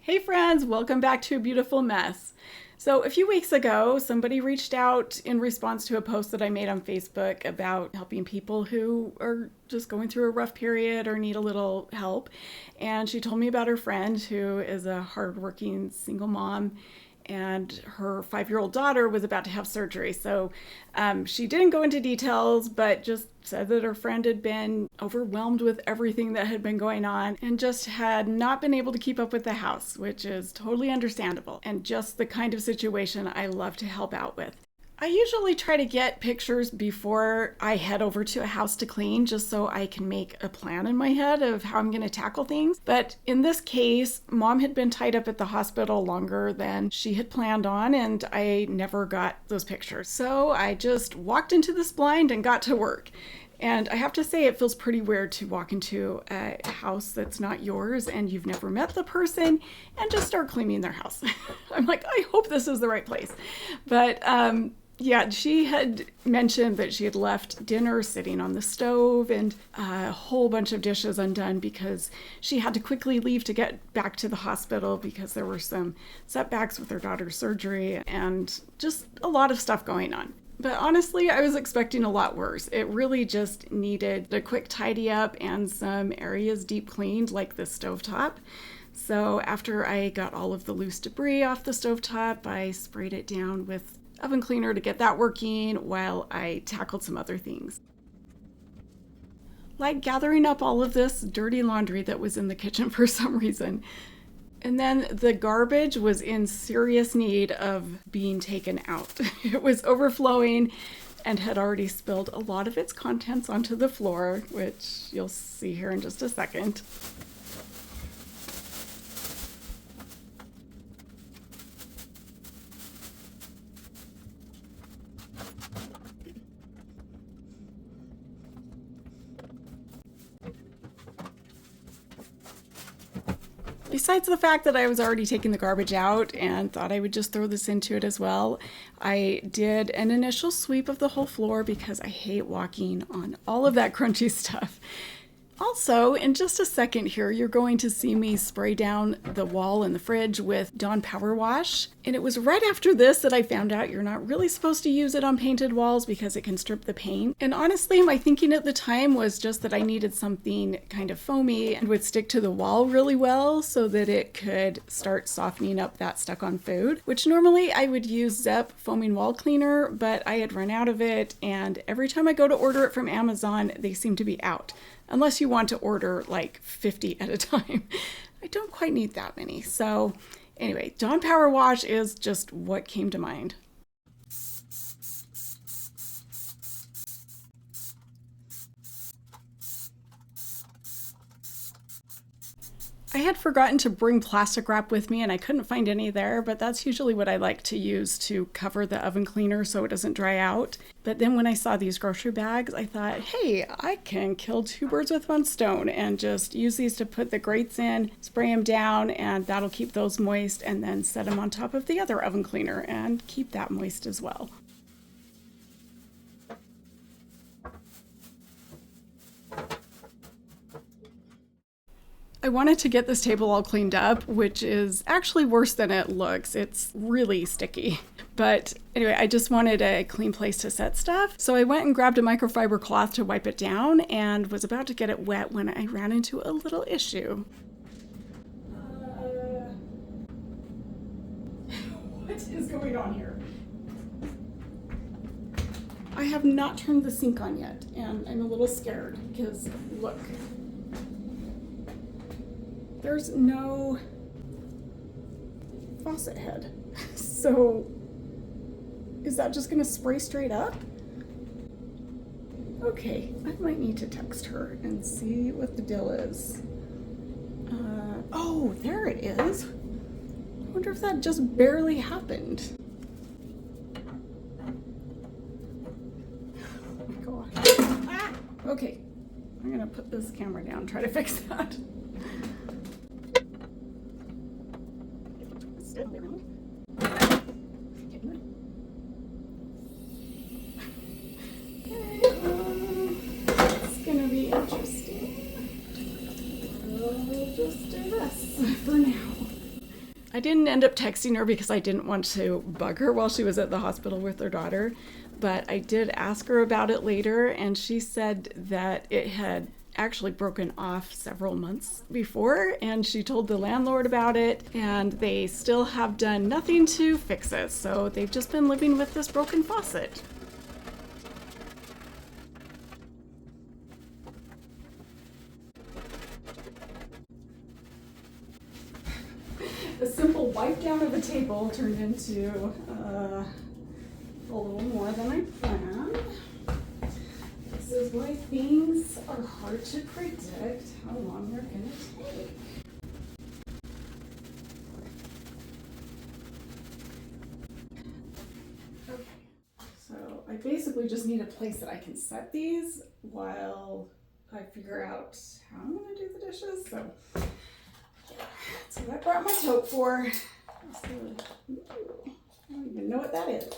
Hey friends, welcome back to A Beautiful Mess. So a few weeks ago, somebody reached out in response to a post that I made on Facebook about helping people who are just going through a rough period or need a little help. And she told me about her friend who is a hardworking single mom, and her 5-year-old daughter was about to have surgery. So she didn't go into details, but just said that her friend had been overwhelmed with everything that had been going on and just had not been able to keep up with the house, which is totally understandable and just the kind of situation I love to help out with. I usually try to get pictures before I head over to a house to clean, just so I can make a plan in my head of how I'm going to tackle things. But in this case, mom had been tied up at the hospital longer than she had planned on, and I never got those pictures. So I just walked into this blind and got to work. And I have to say, it feels pretty weird to walk into a house that's not yours and you've never met the person and just start cleaning their house. I'm like, I hope this is the right place. But yeah, she had mentioned that she had left dinner sitting on the stove and a whole bunch of dishes undone because she had to quickly leave to get back to the hospital because there were some setbacks with her daughter's surgery and just a lot of stuff going on. But honestly, I was expecting a lot worse. It really just needed a quick tidy up and some areas deep cleaned, like the stovetop. So after I got all of the loose debris off the stovetop, I sprayed it down with oven cleaner to get that working while I tackled some other things. Like gathering up all of this dirty laundry that was in the kitchen for some reason. And then the garbage was in serious need of being taken out. It was overflowing and had already spilled a lot of its contents onto the floor, which you'll see here in just a second. Besides the fact that I was already taking the garbage out and thought I would just throw this into it as well, I did an initial sweep of the whole floor because I hate walking on all of that crunchy stuff. Also, in just a second here, you're going to see me spray down the wall in the fridge with Dawn Power Wash. And it was right after this that I found out you're not really supposed to use it on painted walls because it can strip the paint. And honestly, my thinking at the time was just that I needed something kind of foamy and would stick to the wall really well so that it could start softening up that stuck-on food, which normally I would use Zep foaming wall cleaner, but I had run out of it, and every time I go to order it from Amazon, they seem to be out. Unless you want to order like 50 at a time. I don't quite need that many. So anyway, Dawn Power Wash is just what came to mind. I had forgotten to bring plastic wrap with me and I couldn't find any there, but that's usually what I like to use to cover the oven cleaner so it doesn't dry out. But then when I saw these grocery bags, I thought, hey, I can kill 2 birds with 1 stone and just use these to put the grates in, spray them down, and that'll keep those moist, and then set them on top of the other oven cleaner and keep that moist as well. I wanted to get this table all cleaned up, which is actually worse than it looks. It's really sticky. But anyway, I just wanted a clean place to set stuff. So I went and grabbed a microfiber cloth to wipe it down and was about to get it wet when I ran into a little issue. What is going on here? I have not turned the sink on yet, and I'm a little scared because look. There's no faucet head. So is that just gonna spray straight up? Okay, I might need to text her and see what the deal is. Oh, there it is. I wonder if that just barely happened. Oh my gosh. Ah! Okay, I'm gonna put this camera down, try to fix that. It's gonna be interesting. We'll just do this for now. I didn't end up texting her because I didn't want to bug her while she was at the hospital with her daughter, but I did ask her about it later, and she said that it had actually broken off several months before, and she told the landlord about it, and they still have done nothing to fix it, so they've just been living with this broken faucet. The simple wipe down of a table turned into a little more than I planned. This is why things are hard to predict how long they're going to take. Okay, so I basically just need a place that I can set these while I figure out how I'm going to do the dishes. So that's what I brought my tote for. Ooh, I don't even know what that is.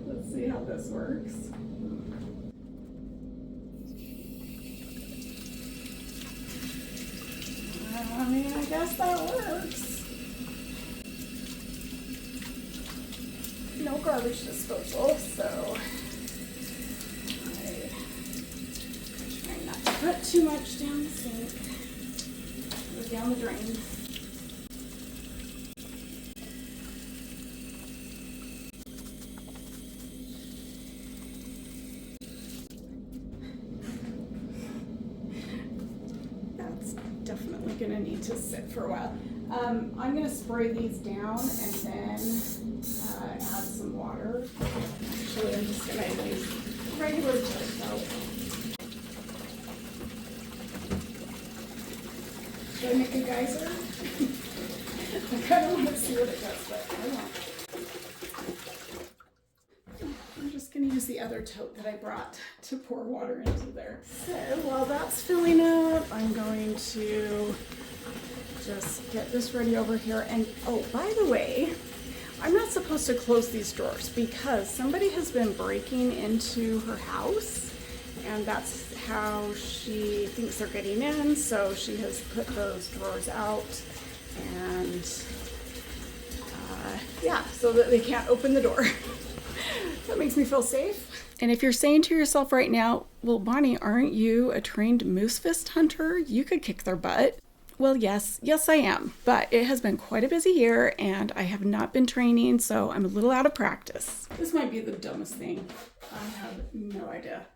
Let's see how this works. I mean, I guess that works. No garbage disposal, so I try not to put too much down the sink or down the drain. Definitely gonna need to sit for a while. I'm gonna spray these down and then add some water. Actually, I'm just gonna use regular dish soap. Should I make a geyser? I kind of want to see what it does, but I won't. I'm just gonna use the other tote that I brought to pour water into there. So while that's filling up, I'm going to just get this ready over here. And oh, by the way, I'm not supposed to close these drawers because somebody has been breaking into her house, and that's how she thinks they're getting in. So she has put those drawers out, and yeah, so that they can't open the door. That makes me feel safe. And if you're saying to yourself right now, well, Bonnie, aren't you a trained moose fist hunter? You could kick their butt. Well, yes, I am. But it has been quite a busy year and I have not been training, so I'm a little out of practice. This might be the dumbest thing. I have no idea.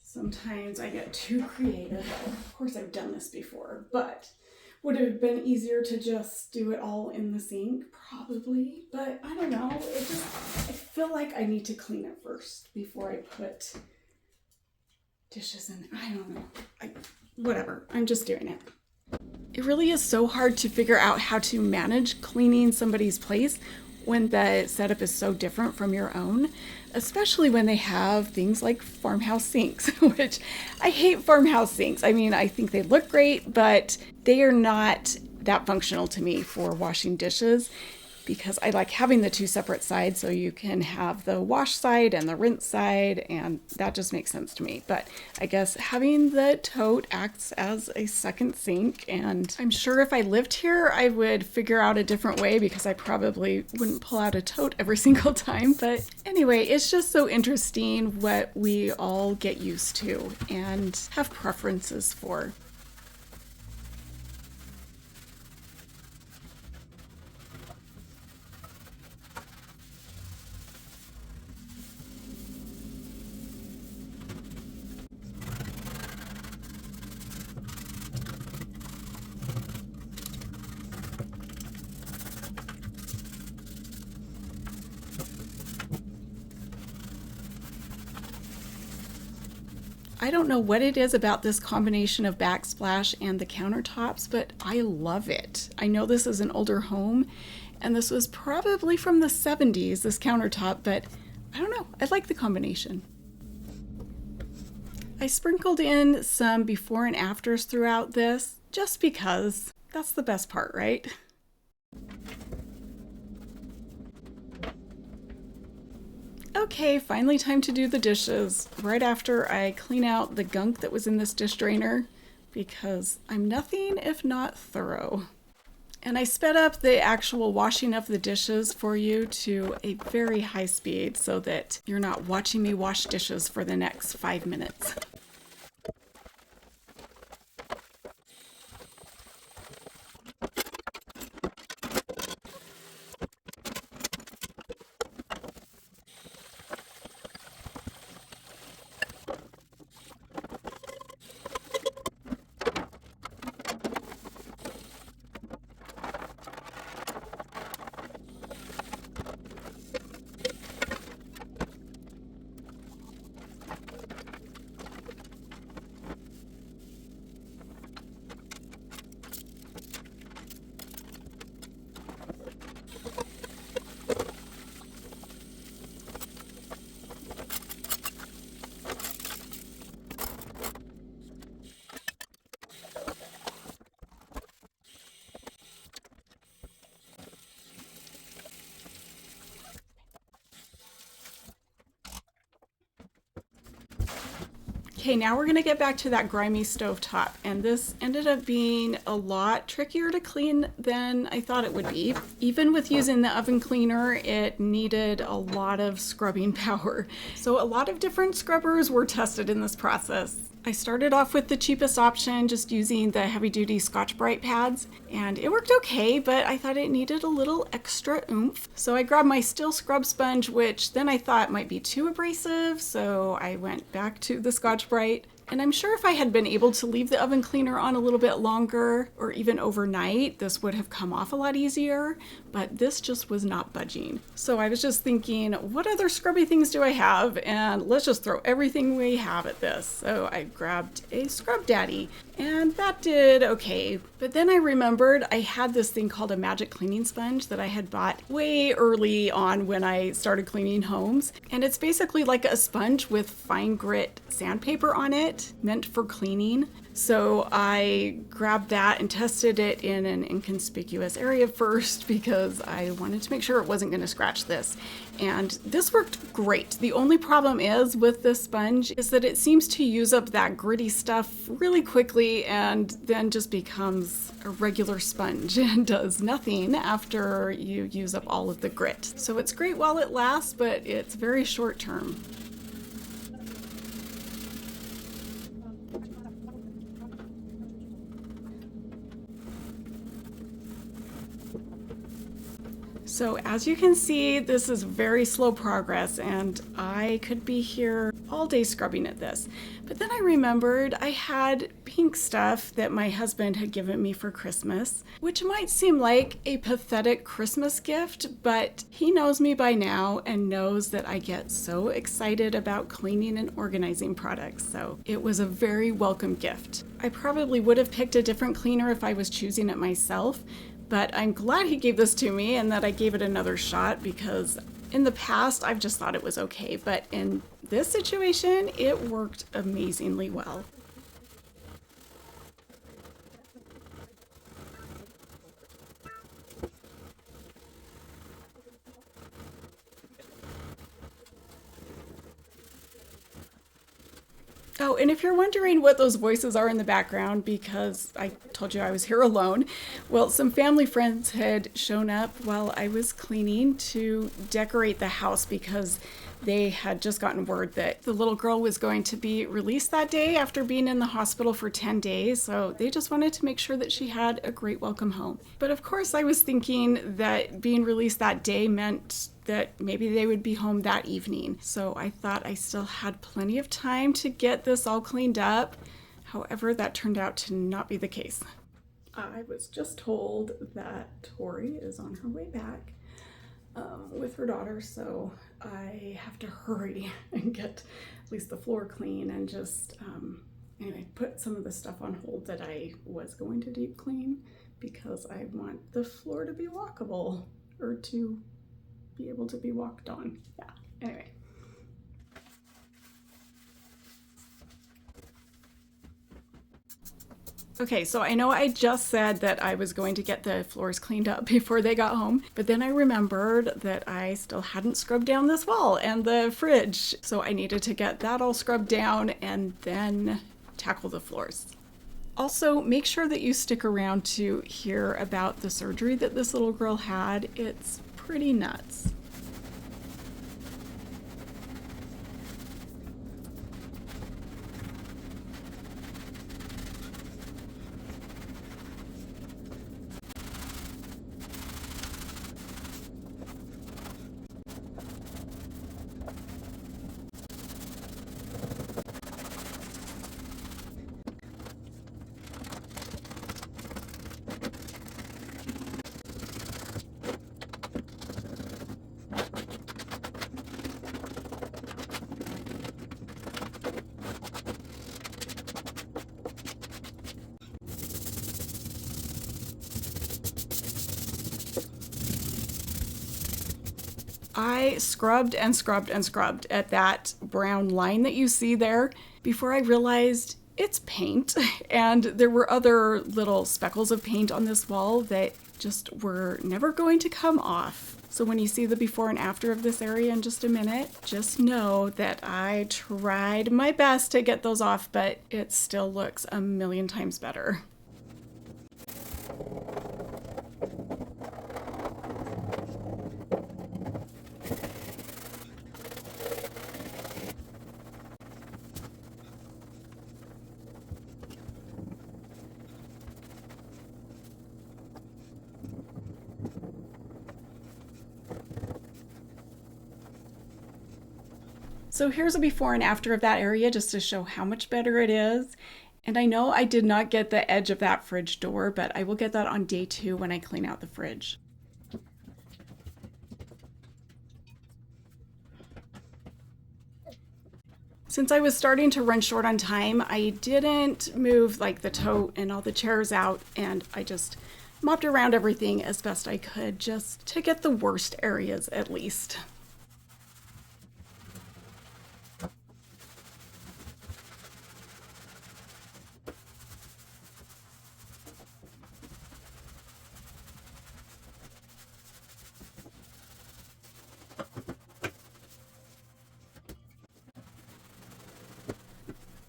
Sometimes I get too creative. Of course, I've done this before, but would it have been easier to just do it all in the sink? Probably, but I don't know. I feel like I need to clean it first before I put dishes in there. I don't know. Whatever. I'm just doing it. It really is so hard to figure out how to manage cleaning somebody's place when the setup is so different from your own, especially when they have things like farmhouse sinks, which I hate farmhouse sinks. I mean, I think they look great, but they are not that functional to me for washing dishes because I like having the two separate sides so you can have the wash side and the rinse side, and that just makes sense to me. But I guess having the tote acts as a second sink, and I'm sure if I lived here I would figure out a different way because I probably wouldn't pull out a tote every single time. But anyway, it's just so interesting what we all get used to and have preferences for. I don't know what it is about this combination of backsplash and the countertops, but I love it. I know this is an older home, and this was probably from the 70s, this countertop, but I don't know. I like the combination. I sprinkled in some before and afters throughout this, just because that's the best part, right? Okay, finally time to do the dishes. Right after I clean out the gunk that was in this dish drainer, because I'm nothing if not thorough. And I sped up the actual washing of the dishes for you to a very high speed so that you're not watching me wash dishes for the next 5 minutes. Okay, now we're going to get back to that grimy stovetop, and this ended up being a lot trickier to clean than I thought it would be. Even with using the oven cleaner, it needed a lot of scrubbing power. So a lot of different scrubbers were tested in this process. I started off with the cheapest option, just using the heavy-duty Scotch-Brite pads, and it worked okay, but I thought it needed a little extra oomph. So I grabbed my steel scrub sponge, which then I thought might be too abrasive, so I went back to the Scotch-Brite. And I'm sure if I had been able to leave the oven cleaner on a little bit longer, or even overnight, this would have come off a lot easier, but this just was not budging. So I was just thinking, what other scrubby things do I have? And let's just throw everything we have at this. So I grabbed a Scrub Daddy, and that did okay. But then I remembered I had this thing called a magic cleaning sponge that I had bought way early on when I started cleaning homes. And it's basically like a sponge with fine grit sandpaper on it, meant for cleaning. So I grabbed that and tested it in an inconspicuous area first because I wanted to make sure it wasn't going to scratch this. And this worked great. The only problem is with this sponge is that it seems to use up that gritty stuff really quickly and then just becomes a regular sponge and does nothing after you use up all of the grit. So it's great while it lasts, but it's very short term. So as you can see, this is very slow progress, and I could be here all day scrubbing at this. But then I remembered I had pink stuff that my husband had given me for Christmas, which might seem like a pathetic Christmas gift, but he knows me by now and knows that I get so excited about cleaning and organizing products, so it was a very welcome gift. I probably would have picked a different cleaner if I was choosing it myself, but I'm glad he gave this to me and that I gave it another shot, because in the past I've just thought it was okay, but in this situation it worked amazingly well. Oh, and if you're wondering what those voices are in the background, because I told you I was here alone, well, some family friends had shown up while I was cleaning to decorate the house because they had just gotten word that the little girl was going to be released that day after being in the hospital for 10 days. So they just wanted to make sure that she had a great welcome home. But of course, I was thinking that being released that day meant that maybe they would be home that evening. So I thought I still had plenty of time to get this all cleaned up. However, that turned out to not be the case. I was just told that Tori is on her way back. with her daughter, so I have to hurry and get at least the floor clean and just anyway, put some of the stuff on hold that I was going to deep clean because I want the floor to be walkable, or to be able to be walked on. Yeah, anyway. Okay, so I know I just said that I was going to get the floors cleaned up before they got home, but then I remembered that I still hadn't scrubbed down this wall and the fridge. So I needed to get that all scrubbed down and then tackle the floors. Also, make sure that you stick around to hear about the surgery that this little girl had. It's pretty nuts. I scrubbed and scrubbed and scrubbed at that brown line that you see there before I realized it's paint, and there were other little speckles of paint on this wall that just were never going to come off. So when you see the before and after of this area in just a minute, just know that I tried my best to get those off, but it still looks a million times better. So here's a before and after of that area just to show how much better it is. And I know I did not get the edge of that fridge door, but I will get that on day 2 when I clean out the fridge. Since I was starting to run short on time, I didn't move like the tote and all the chairs out, and I just mopped around everything as best I could just to get the worst areas at least.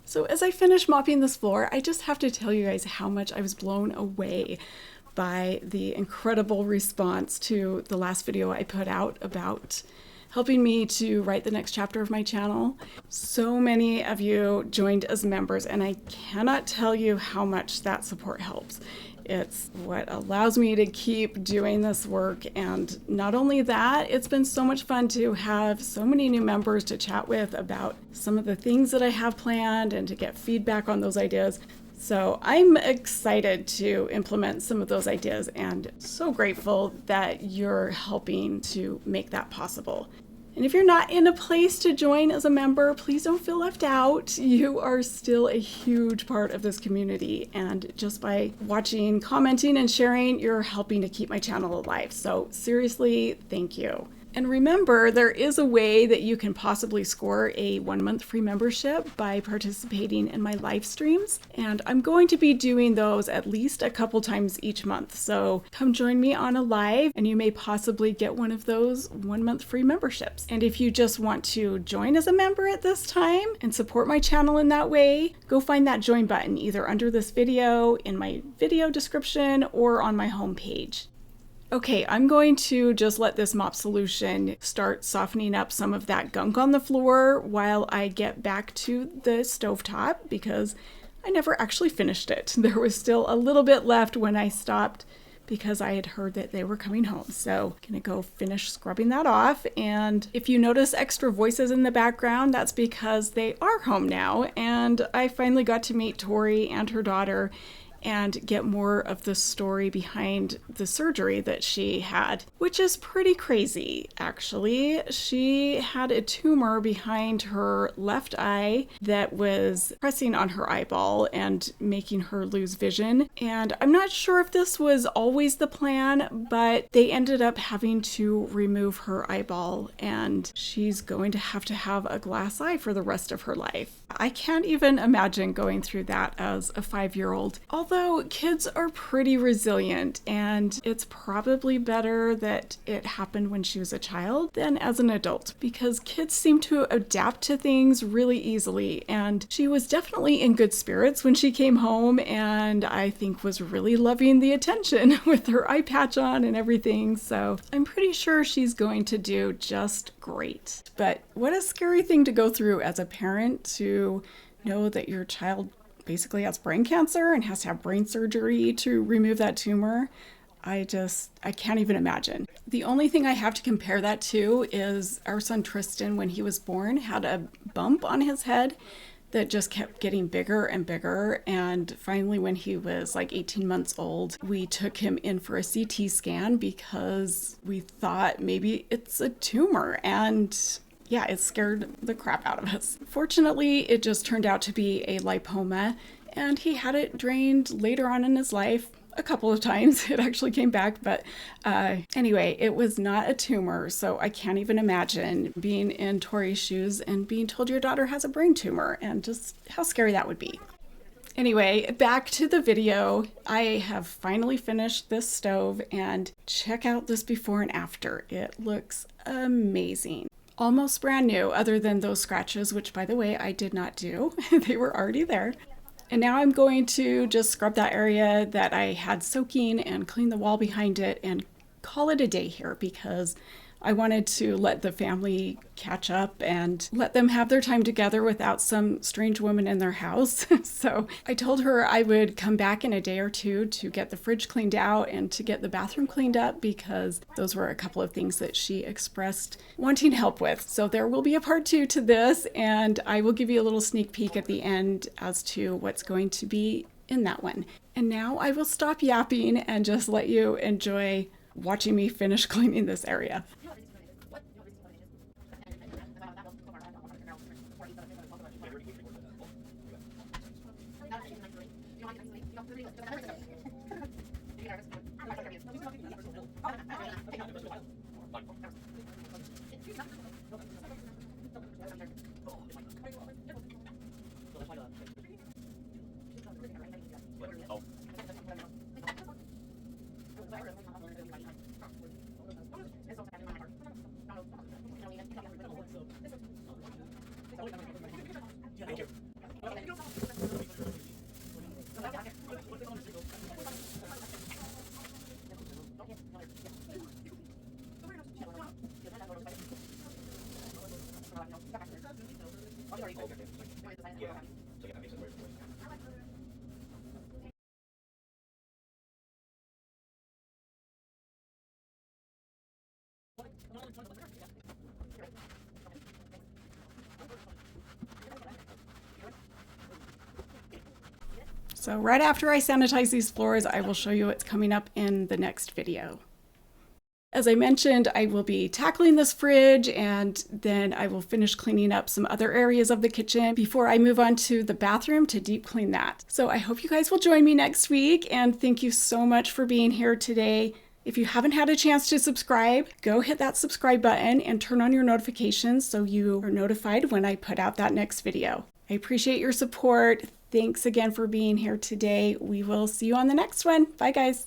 So as I finish mopping this floor, I just have to tell you guys how much I was blown away by the incredible response to the last video I put out about helping me to write the next chapter of my channel. So many of you joined as members, and I cannot tell you how much that support helps. It's what allows me to keep doing this work, and not only that, it's been so much fun to have so many new members to chat with about some of the things that I have planned and to get feedback on those ideas. So I'm excited to implement some of those ideas and so grateful that you're helping to make that possible. And if you're not in a place to join as a member, please don't feel left out. You are still a huge part of this community, and just by watching, commenting, and sharing, you're helping to keep my channel alive. So seriously, thank you. And remember, there is a way that you can possibly score a 1-month free membership by participating in my live streams. And I'm going to be doing those at least a couple times each month. So come join me on a live and you may possibly get one of those 1-month free memberships. And if you just want to join as a member at this time and support my channel in that way, go find that join button either under this video, in my video description, or on my homepage. Okay, I'm going to just let this mop solution start softening up some of that gunk on the floor while I get back to the stovetop, because I never actually finished it. There was still a little bit left when I stopped because I had heard that they were coming home. So I'm gonna go finish scrubbing that off. And if you notice extra voices in the background, that's because they are home now. And I finally got to meet Tori and her daughter. and get more of the story behind the surgery that she had, which is pretty crazy, actually. She had a tumor behind her left eye that was pressing on her eyeball and making her lose vision. And I'm not sure if this was always the plan, but they ended up having to remove her eyeball, and she's going to have a glass eye for the rest of her life. I can't even imagine going through that as a 5-year-old. Although kids are pretty resilient, and it's probably better that it happened when she was a child than as an adult, because kids seem to adapt to things really easily. And she was definitely in good spirits when she came home, and I think was really loving the attention with her eye patch on and everything. So I'm pretty sure she's going to do just great. But what a scary thing to go through as a parent, to know that your child basically has brain cancer and has to have brain surgery to remove that tumor. I can't even imagine. The only thing I have to compare that to is our son Tristan, when he was born, had a bump on his head that just kept getting bigger and bigger. And finally, when he was like 18 months old, we took him in for a CT scan because we thought maybe it's a tumor. And yeah, it scared the crap out of us. Fortunately, it just turned out to be a lipoma, and he had it drained later on in his life. A couple of times it actually came back, but anyway, it was not a tumor. So I can't even imagine being in Tori's shoes and being told your daughter has a brain tumor, and just how scary that would be. Anyway, back to the video. I have finally finished this stove, and check out this before and after. It looks amazing. Almost brand new, other than those scratches, which by the way, I did not do. They were already there. And now I'm going to just scrub that area that I had soaking and clean the wall behind it and call it a day here, because I wanted to let the family catch up and let them have their time together without some strange woman in their house. So I told her I would come back in a day or two to get the fridge cleaned out and to get the bathroom cleaned up, because those were a couple of things that she expressed wanting help with. So there will be a part 2 to this, and I will give you a little sneak peek at the end as to what's going to be in that one. And now I will stop yapping and just let you enjoy watching me finish cleaning this area. Thank you. So right after I sanitize these floors, I will show you what's coming up in the next video. As I mentioned, I will be tackling this fridge, and then I will finish cleaning up some other areas of the kitchen before I move on to the bathroom to deep clean that. So I hope you guys will join me next week, and thank you so much for being here today. If you haven't had a chance to subscribe, go hit that subscribe button and turn on your notifications so you are notified when I put out that next video. I appreciate your support. Thanks again for being here today. We will see you on the next one. Bye, guys.